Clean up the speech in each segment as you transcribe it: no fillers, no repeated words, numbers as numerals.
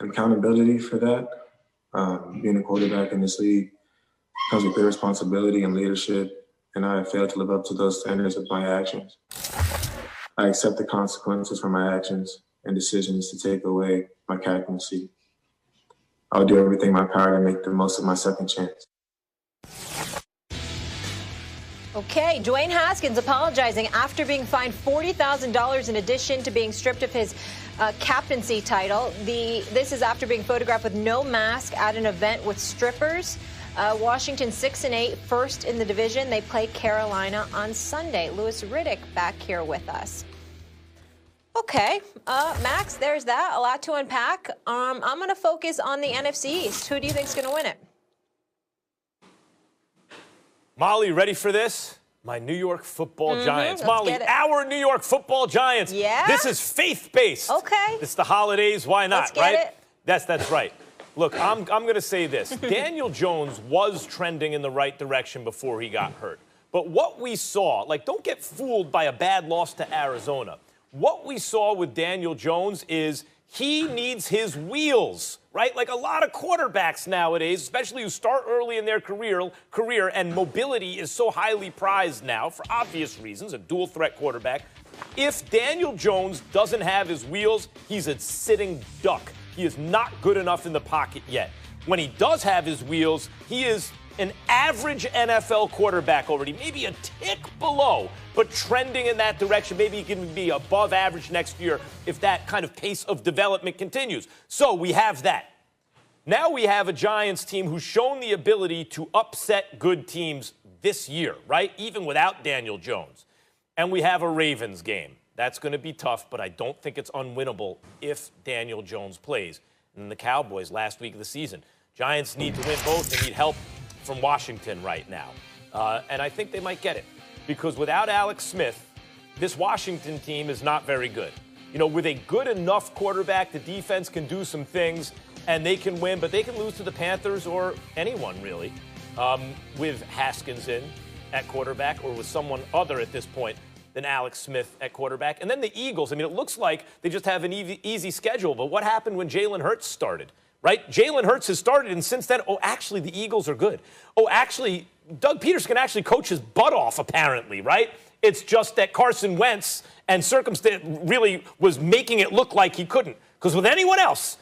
and accountability for that. Being a quarterback in this league comes with great responsibility and leadership, and I have failed to live up to those standards with my actions. I accept the consequences for my actions and decisions to take away my captaincy. I'll do everything in my power to make the most of my second chance. Okay, Dwayne Haskins apologizing after being fined $40,000 in addition to being stripped of his captaincy title. This is after being photographed with no mask at an event with strippers. Washington 6-8, first in the division. They play Carolina on Sunday. Louis Riddick back here with us. Okay, Max, there's that. A lot to unpack. I'm going to focus on the NFC East. Who do you think is going to win it? Molly, ready for this? My New York Football Giants. Molly, our New York Football Giants. Yeah? This is faith-based. Okay. It's the holidays. Why not, Let's get right? it. That's right. Look, I'm going to say this. Daniel Jones was trending in the right direction before he got hurt. But what we saw, don't get fooled by a bad loss to Arizona. What we saw with Daniel Jones is he needs his wheels, right? Like a lot of quarterbacks nowadays, especially who start early in their career, and mobility is so highly prized now for obvious reasons, a dual-threat quarterback. If Daniel Jones doesn't have his wheels, he's a sitting duck. He is not good enough in the pocket yet. When he does have his wheels, he is an average NFL quarterback already, maybe a tick below, but trending in that direction. Maybe he can be above average next year if that kind of pace of development continues. So we have that. Now we have a Giants team who's shown the ability to upset good teams this year, right? Even without Daniel Jones. And we have a Ravens game. That's going to be tough, but I don't think it's unwinnable if Daniel Jones plays. And the Cowboys last week of the season. Giants need to win both. They need help from Washington right now. And I think they might get it. Because without Alex Smith, this Washington team is not very good. You know, with a good enough quarterback, the defense can do some things, and they can win, but they can lose to the Panthers or anyone, really, with Haskins in at quarterback or with someone other at this point than Alex Smith at quarterback. And then the Eagles, I mean, it looks like they just have an easy schedule, but what happened when Jalen Hurts started? Right? Jalen Hurts has started, and since then, actually, the Eagles are good. Actually, Doug Peterson can actually coach his butt off, apparently, right? It's just that Carson Wentz and circumstance really was making it look like he couldn't. Because with anyone else,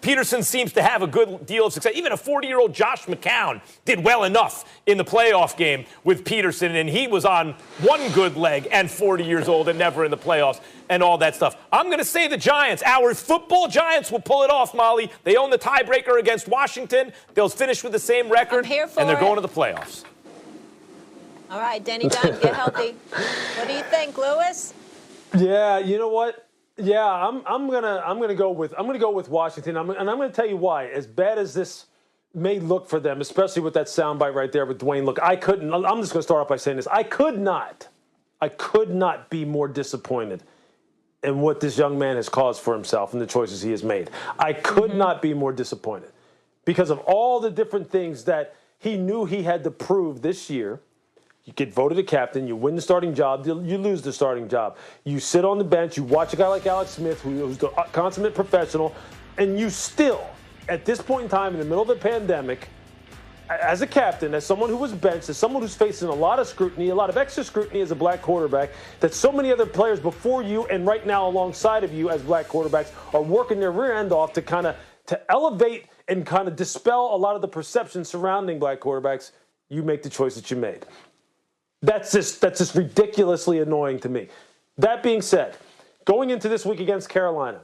Peterson seems to have a good deal of success. Even a 40-year-old Josh McCown did well enough in the playoff game with Peterson, and he was on one good leg and 40 years old and never in the playoffs and all that stuff. I'm going to say the Giants, our football Giants, will pull it off, Molly. They own the tiebreaker against Washington. They'll finish with the same record, and they're going to the playoffs. All right, Denny Dunn, get healthy. What do you think, Lewis? Yeah, you know what? Yeah, I'm gonna go with Washington, and I'm gonna tell you why. As bad as this may look for them, especially with that soundbite right there with Dwayne. Look, I'm just gonna start off by saying this. I could not be more disappointed in what this young man has caused for himself and the choices he has made. I could not be more disappointed because of all the different things that he knew he had to prove this year. You get voted a captain, you win the starting job, you lose the starting job. You sit on the bench, you watch a guy like Alex Smith, who's the consummate professional, and you still, at this point in time, in the middle of the pandemic, as a captain, as someone who was benched, as someone who's facing a lot of scrutiny, a lot of extra scrutiny as a black quarterback, that so many other players before you and right now alongside of you as black quarterbacks are working their rear end off to elevate and kind of dispel a lot of the perception surrounding black quarterbacks, you make the choice that you made. That's just ridiculously annoying to me. That being said, going into this week against Carolina,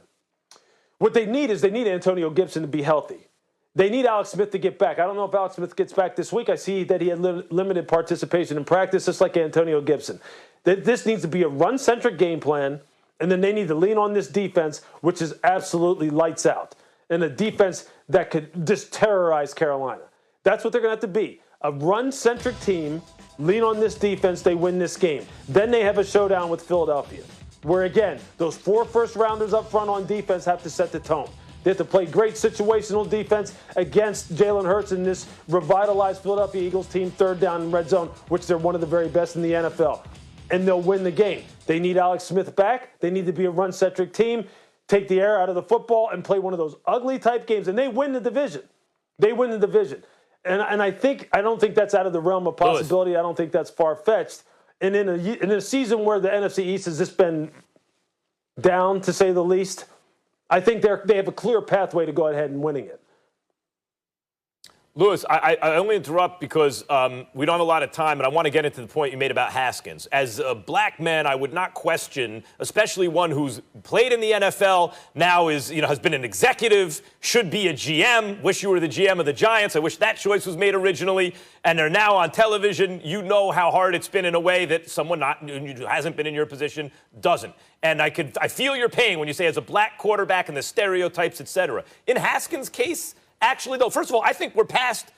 what they need is Antonio Gibson to be healthy. They need Alex Smith to get back. I don't know if Alex Smith gets back this week. I see that he had limited participation in practice, just like Antonio Gibson. This needs to be a run-centric game plan, and then they need to lean on this defense, which is absolutely lights out, and a defense that could just terrorize Carolina. That's what they're going to have to be, a run-centric team. Lean on this defense, they win this game. Then they have a showdown with Philadelphia, where, again, those 4 first-rounders up front on defense have to set the tone. They have to play great situational defense against Jalen Hurts and this revitalized Philadelphia Eagles team, third down in red zone, which they're one of the very best in the NFL. And they'll win the game. They need Alex Smith back. They need to be a run-centric team. take the air out of the football and play one of those ugly type games, and they win the division. They win the division. And I don't think that's out of the realm of possibility. I don't think that's far-fetched. And in a season where the NFC East has just been down, to say the least, I think they have a clear pathway to go ahead and winning it. Louis, I only interrupt because we don't have a lot of time, and I want to get into the point you made about Haskins. As a black man, I would not question, especially one who's played in the NFL, now has been an executive, should be a GM. Wish you were the GM of the Giants. I wish that choice was made originally. And they're now on television. You know how hard it's been in a way that someone who hasn't been in your position doesn't. And I feel your pain when you say as a black quarterback and the stereotypes, et cetera. In Haskins' case, actually, though, first of all, I think we're past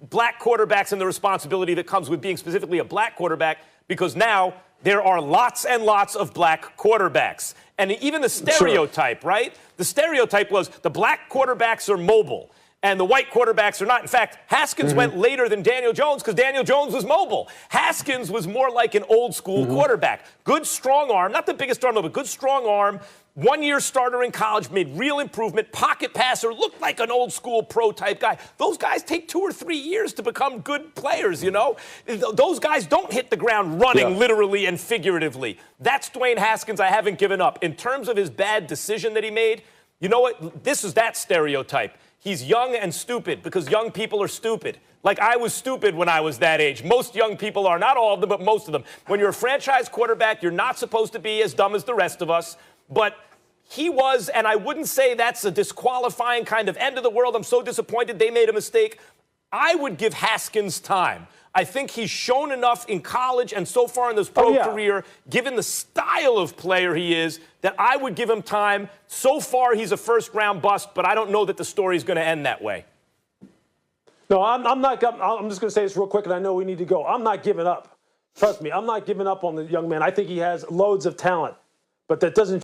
black quarterbacks and the responsibility that comes with being specifically a black quarterback, because now there are lots and lots of black quarterbacks. And even the stereotype, right? The stereotype was the black quarterbacks are mobile and the white quarterbacks are not. In fact, Haskins went later than Daniel Jones because Daniel Jones was mobile. Haskins was more like an old school quarterback. Good, strong arm, not the biggest arm, but good, strong arm. 1-year starter in college, made real improvement, pocket passer, looked like an old school pro type guy. Those guys take 2 or 3 years to become good players, you know? Those guys don't hit the ground running literally and figuratively. That's Dwayne Haskins. I haven't given up. In terms of his bad decision that he made, you know what? This is that stereotype. He's young and stupid because young people are stupid. Like I was stupid when I was that age. Most young people are, not all of them, but most of them. When you're a franchise quarterback, you're not supposed to be as dumb as the rest of us. But he was, and I wouldn't say that's a disqualifying kind of end of the world. I'm so disappointed they made a mistake. I would give Haskins time. I think he's shown enough in college and so far in this pro career, given the style of player he is, that I would give him time. So far, he's a first-round bust, but I don't know that the story's going to end that way. No, I'm not. I'm just going to say this real quick, and I know we need to go. I'm not giving up. Trust me, I'm not giving up on the young man. I think he has loads of talent, but that doesn't